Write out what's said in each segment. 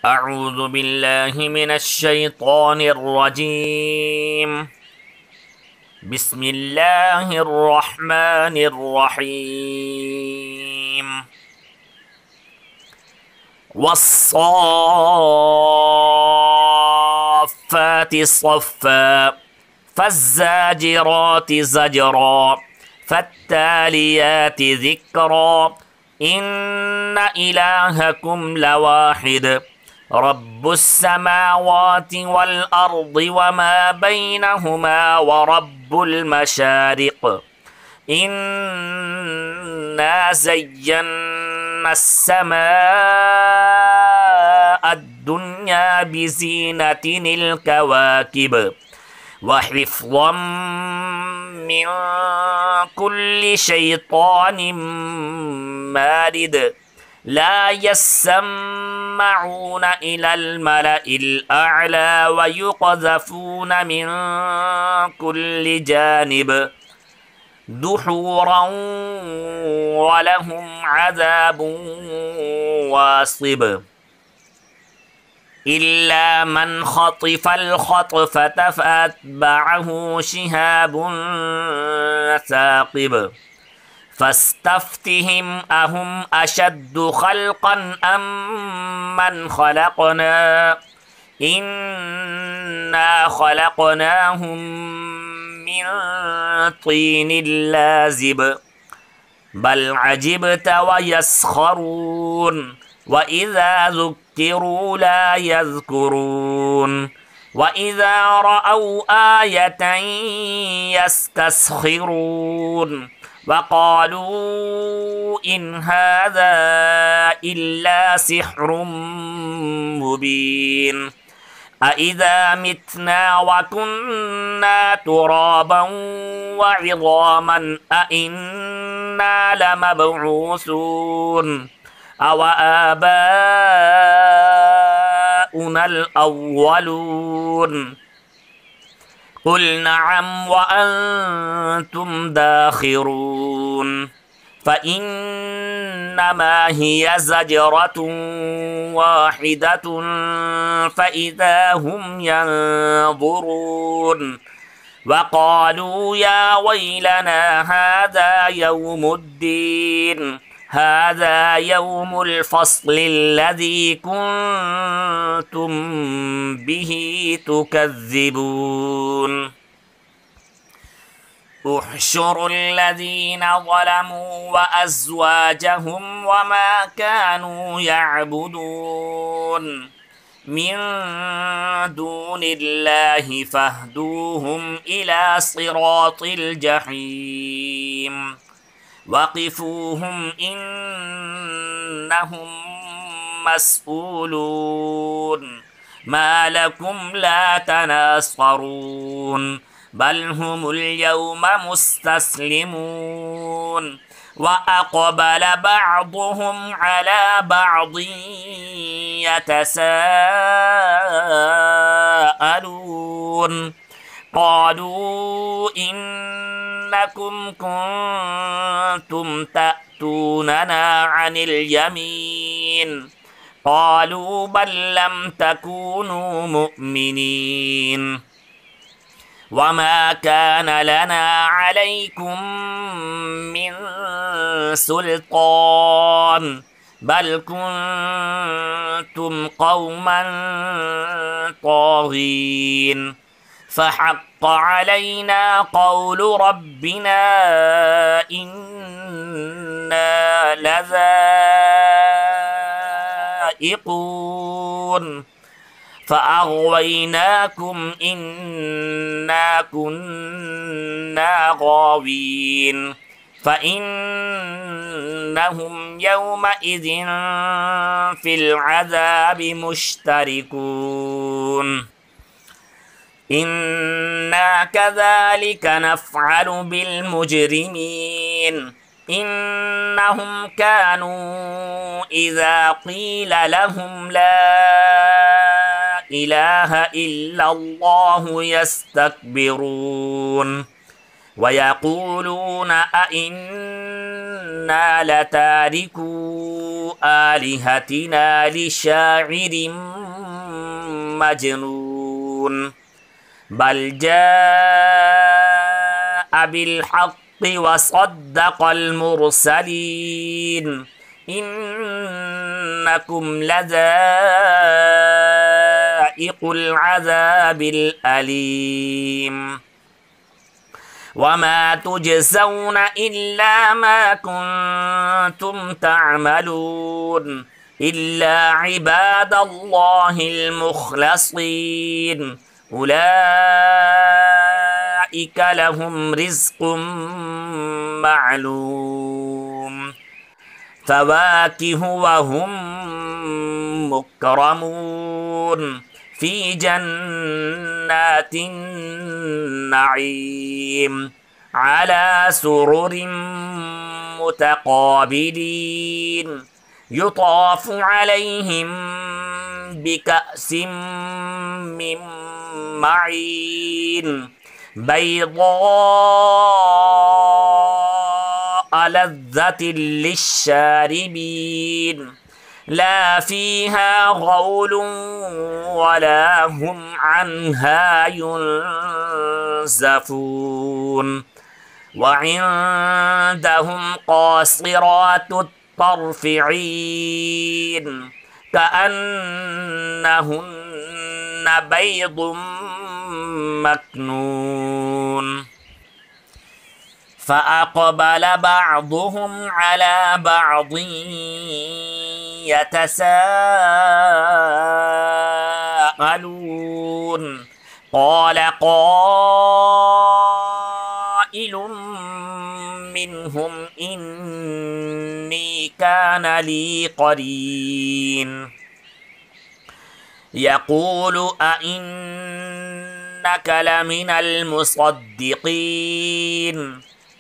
أعوذ بالله من الشيطان الرجيم. بسم الله الرحمن الرحيم. والصافات صفا فالزاجرات زجرا فالتاليات ذكرا إن إلهكم لواحد رب السماوات والأرض وما بينهما ورب المشارق إنا زينا السماء الدنيا بزينة الكواكب وحفظا من كل شيطان مارد لا يسمعون إلى الملأ الأعلى ويقذفون من كل جانب دحورا ولهم عذاب واصب إلا من خطف الخطفة فأتبعه شهاب ثاقب فاستفتهم أهم أشد خلقا أم من خلقنا إنا خلقناهم من طين لازب بل عجبت ويسخرون وإذا ذكروا لا يذكرون وإذا رأوا آية يستسخرون وقالوا إن هذا إلا سحر مبين أإذا متنا وكنا ترابا وعظاما أإنا لمبعوثون أو آباؤنا الأولون قل نعم وأنتم داخرون فإنما هي زجرة واحدة فإذا هم ينظرون وقالوا يا ويلنا هذا يوم الدين هذا يوم الفصل الذي كنتم به تكذبون احشروا الذين ظلموا وأزواجهم وما كانوا يعبدون من دون الله فاهدوهم إلى صراط الجحيم وقفوهم إنهم مسؤولون ما لكم لا تناصرون بل هم اليوم مستسلمون وأقبل بعضهم على بعض يتساءلون قالوا إنكم كنتم تأتوننا عن اليمين قالوا بل لم تكونوا مؤمنين وما كان لنا عليكم من سلطان بل كنتم قوما طاغين فحق علينا قول ربنا إنا لذائقون فأغويناكم إنا كنا غاوين فإنهم يومئذ في العذاب مشتركون إنا كذلك نفعل بالمجرمين إنهم كانوا إذا قيل لهم لا إله إلا الله يستكبرون ويقولون أئنا إنا لتاركو آلهتنا لشاعر مجنون بل جاء بالحق وصدق المرسلين إنكم لذائق العذاب الأليم وما تجزون إلا ما كنتم تعملون إلا عباد الله المخلصين أولئك لهم رزق معلوم فواكه وهم مكرمون في جنات النعيم على سرر متقابلين يطاف عليهم بكأس من معين بيضاء لذة للشاربين لا فيها غول ولا هم عنها ينزفون وعندهم قاصرات الطرف عين كأنهن بيض مكنون فأقبل بعضهم على بعض يتساءلون قال قائل منهم إني كان لي قرين يقول أئنك لمن المصدقين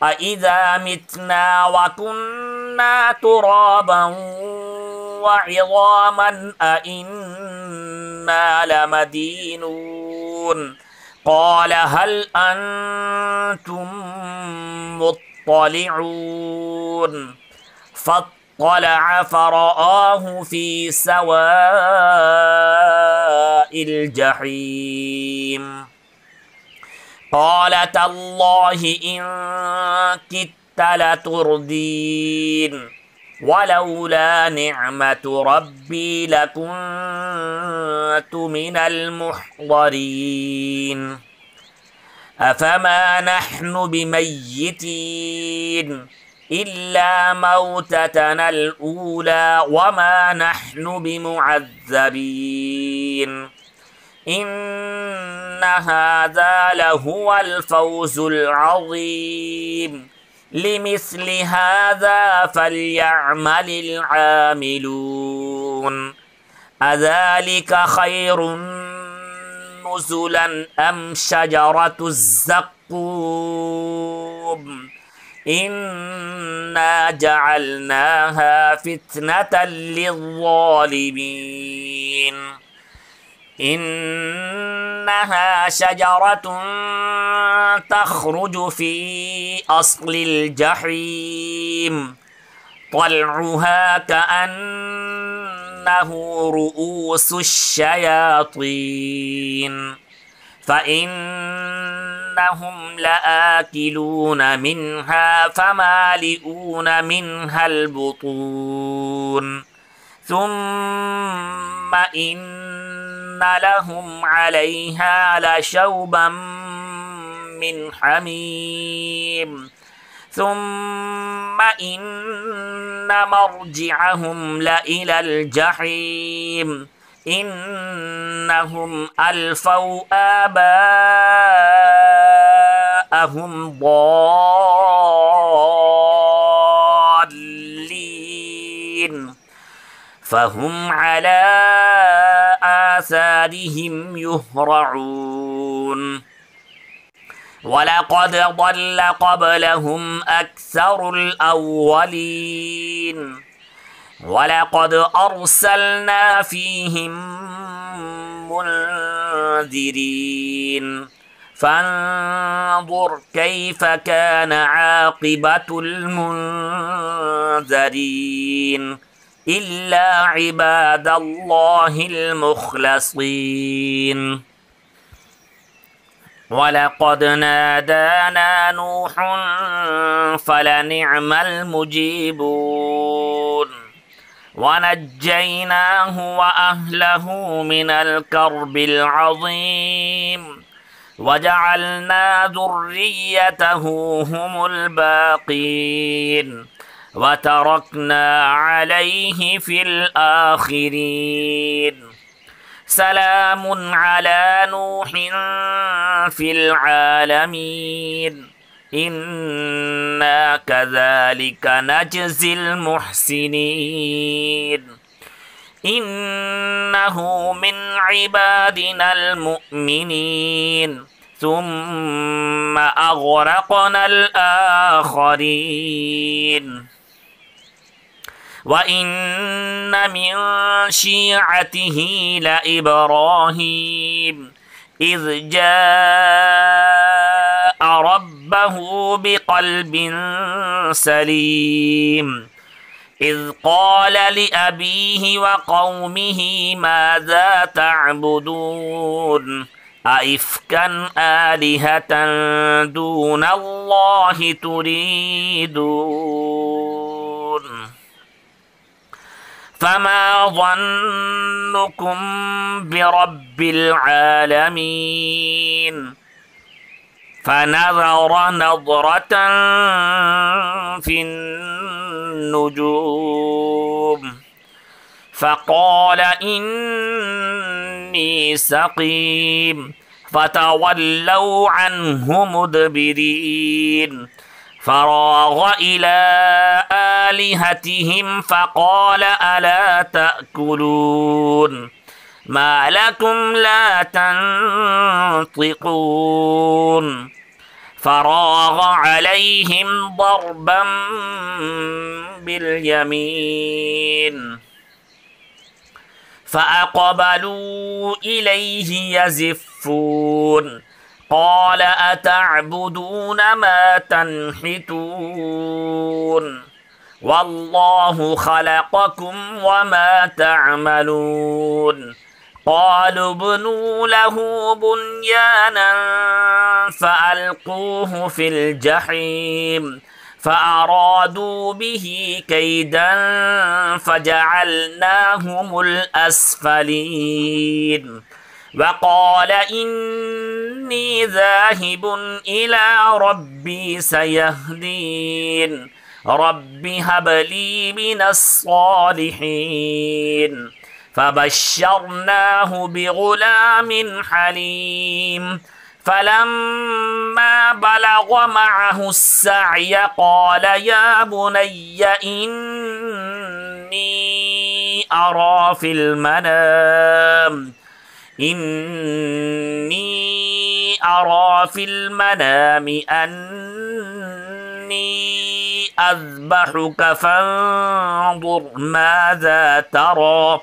أإذا متنا وكنا ترابا وعظاما أئنا لمدينون قال هل أنتم مطلعون فاطلع فرآه في سواء الجحيم قال تالله إن كدت لتردين ولولا نعمة ربي لكنت من المحضرين أفما نحن بميتين إلا موتتنا الأولى وما نحن بمعذبين إن هذا لهو الفوز العظيم لمثل هذا فليعمل العاملون أذلك خير نزلا أم شجرة الزقوم إنا جعلناها فتنة للظالمين إنها شجرة تخرج في أصل الجحيم طلعها كأنه رؤوس الشياطين فإنهم لآكلون منها فمالئون منها البطون ثم إن لهم عليها لشوبا من حميم ثم إن مرجعهم لإلى الجحيم إنهم ألفوا آباءهم ضالين فهم على آثارهم يهرعون ولقد ضل قبلهم أكثر الأولين ولقد أرسلنا فيهم منذرين فانظر كيف كان عاقبة المنذرين إلا عباد الله المخلصين. ولقد نادانا نوح فلنعم المجيبون ونجيناه وأهله من الكرب العظيم وجعلنا ذريته هم الباقين وتركنا عليه في الآخرين. سلام على نوح في العالمين إنا كذلك نجزي المحسنين. إنه من عبادنا المؤمنين ثم أغرقنا الآخرين. وإن من شيعته لإبراهيم إذ جاء ربه بقلب سليم إذ قال لأبيه وقومه ماذا تعبدون أئفكا آلهة دون الله تريدون فما ظنكم برب العالمين. فنظر نظرة في النجوم فقال إني سقيم فتولوا عنه مدبرين. فراغ إلى آلهتهم فقال ألا تأكلون ما لكم لا تنطقون. فراغ عليهم ضربا باليمين فأقبلوا إليه يزفون قال أتعبدون ما تنحتون والله خلقكم وما تعملون. قالوا ابنوا له بنيانا فألقوه في الجحيم فأرادوا به كيدا فجعلناهم الأسفلين. وقال إني ذاهب إلى ربي سيهدين رب هب لي من الصالحين. فبشرناه بغلام حليم فلما بلغ معه السعي قال يا بني إني أرى في المنام أني أذبحك فانظر ماذا ترى.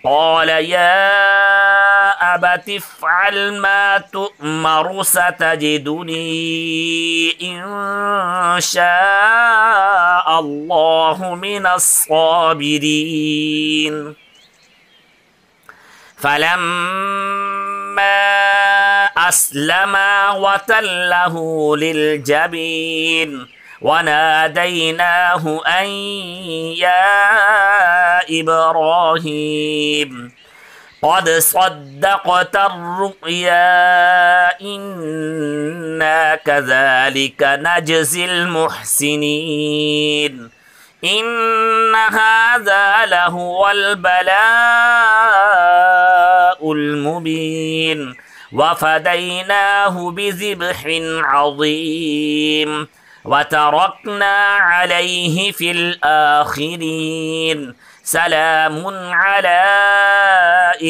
قال يا أبت افعل ما تؤمر ستجدني إن شاء الله من الصابرين. فلما أسلما وتله للجبين وناديناه أن يا إبراهيم قد صدقت الرؤيا إنا كذلك نجزي المحسنين. إن هذا لهو البلاء المبين وفديناه بذبح عظيم وتركنا عليه في الآخرين. سلام على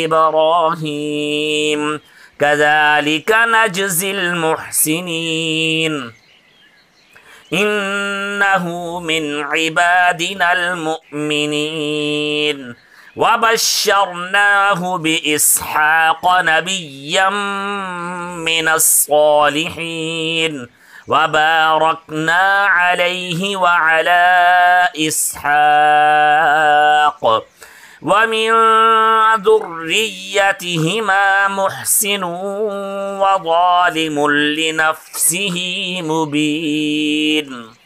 إبراهيم كذلك نجزي المحسنين. إنه من عبادنا المؤمنين وبشرناه بإسحاق نبيا من الصالحين وباركنا عليه وعلى إسحاق ومن ذريتهما محسن وظالم لنفسه مبين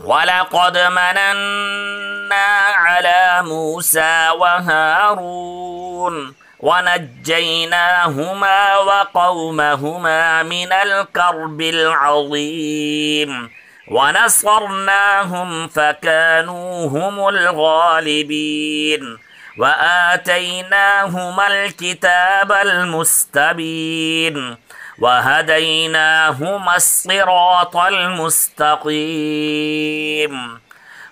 ولقد مننا على موسى وهارون ونجيناهما وقومهما من الكرب العظيم ونصرناهم فكانوا هم الغالبين وآتيناهما الكتاب المستبين وهديناهما الصراط المستقيم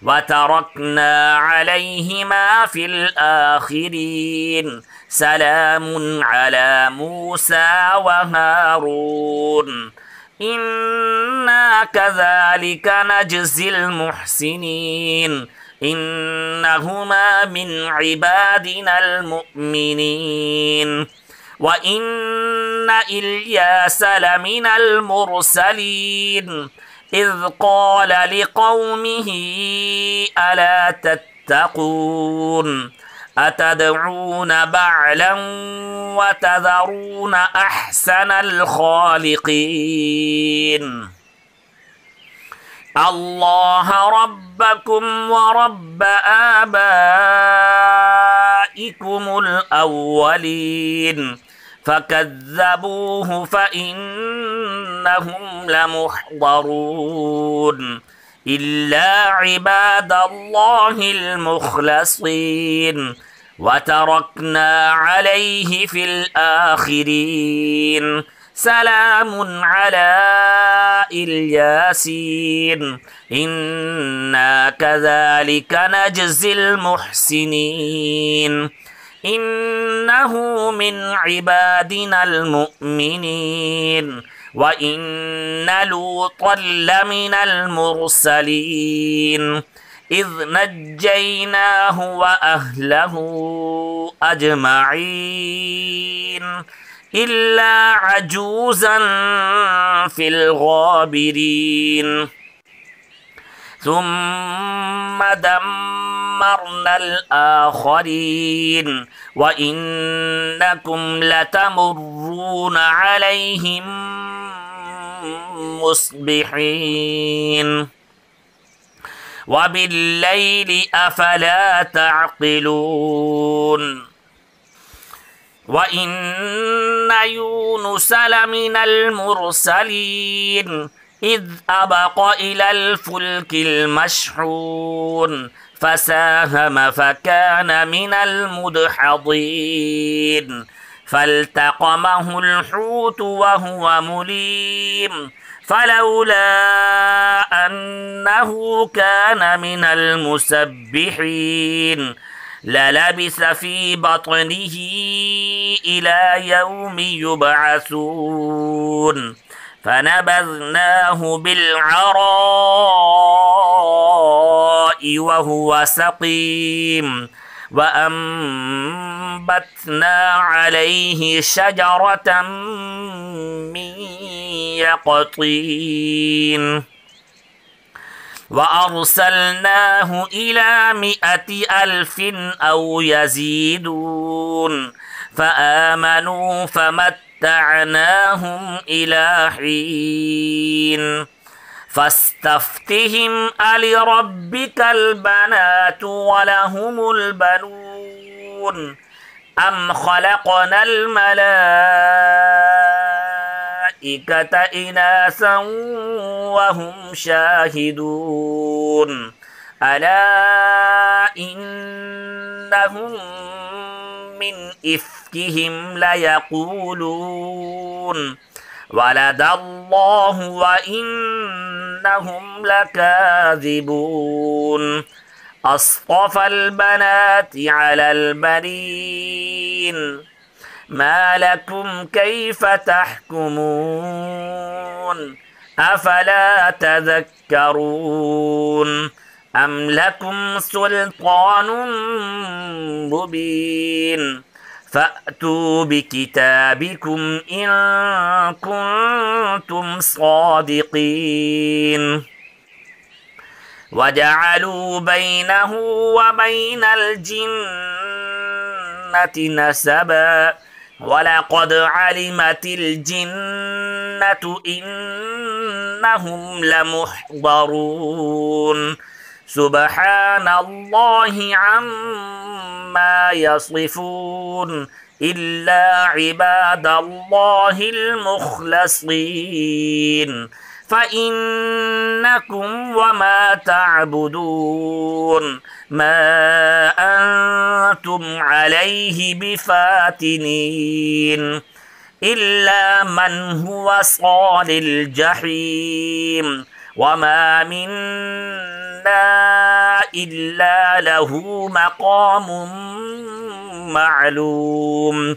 وتركنا عليهما في الآخرين سلام على موسى وهارون إنا كذلك نجزي المحسنين إنهما من عبادنا المؤمنين وإن إلياس لمن المرسلين إذ قال لقومه ألا تتقون أتدعون بعلا وتذرون أحسن الخالقين الله ربكم ورب آبائكم الأولين فكذبوه فإنهم لمحضرون إلا عباد الله المخلصين وتركنا عليه في الآخرين سلام على الياسين إنا كذلك نجزي المحسنين إنه من عبادنا المؤمنين وإن لوطا لمن المرسلين إذ نجيناه وأهله أجمعين إلا عجوزا في الغابرين ثم دمرنا الآخرين وإنكم لتمرون عليهم مصبحين وبالليل أفلا تعقلون وإن يونس لمن المرسلين إذ أبق إلى الفلك المشحون فساهم فكان من المدحضين فالتقمه الحوت وهو مليم فلولا أنه كان من المسبحين للبث في بطنه إلى يوم يبعثون فنبذناه بالعراء وهو سقيم وأنبتنا عليه شجرة من يقطين وأرسلناه إلى 100,000 أو يزيدون فآمنوا فمتعناهم إلى حين فاستفتهم ألربك البنات ولهم البنون أم خلقنا الملائكة إناثا وهم شاهدون ألا إنهم من إفكهم ليقولون ولد الله وإنهم لكاذبون أصطفى البنات على البنين ما لكم كيف تحكمون أفلا تذكرون أم لكم سلطان مبين فأتوا بكتابكم إن كنتم صادقين وجعلوا بينه وبين الجنة نسبا ولقد علمت الجنة إنهم لمحضرون سبحان الله عما يصفون إلا عباد الله المخلصين فإنكم وما تعبدون ما أنتم عليه بفاتنين إلا من هو صال الجحيم وما منا إلا له مقام معلوم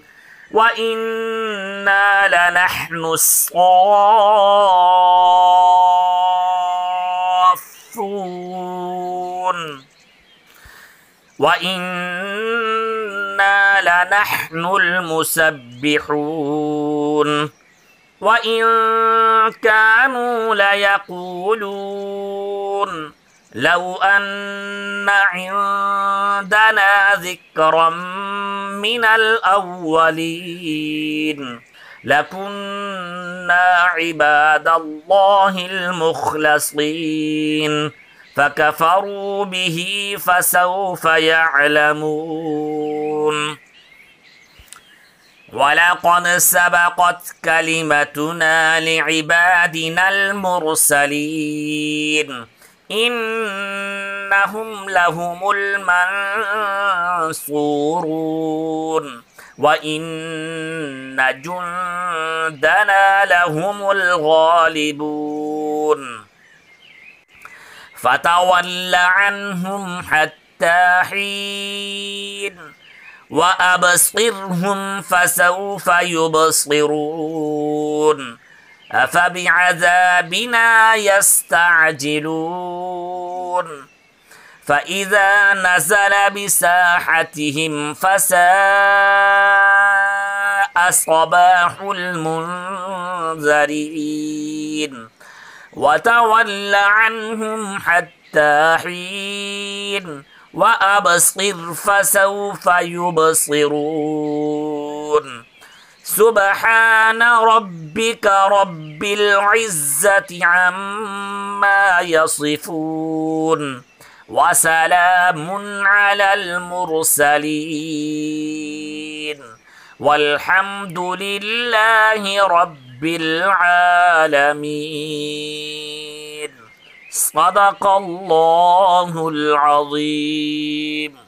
وإنا لنحن الصافون وإنا لنحن المسبحون وإن كانوا ليقولون لو أن عندنا ذكرا من الأولين لكنا عباد الله المخلصين فكفروا به فسوف يعلمون ولقد سبقت كلمتنا لعبادنا المرسلين إنهم لهم المنصورون وإن جندنا لهم الغالبون فتول عنهم حتى حين وأبصرهم فسوف يبصرون أفبعذابنا يستعجلون فإذا نزل بساحتهم فساء صباح المنذرين وتول عنهم حتى حين وأبصر فسوف يبصرون سبحان ربك رب العزة عما يصفون وسلام على المرسلين والحمد لله رب العالمين صدق الله العظيم.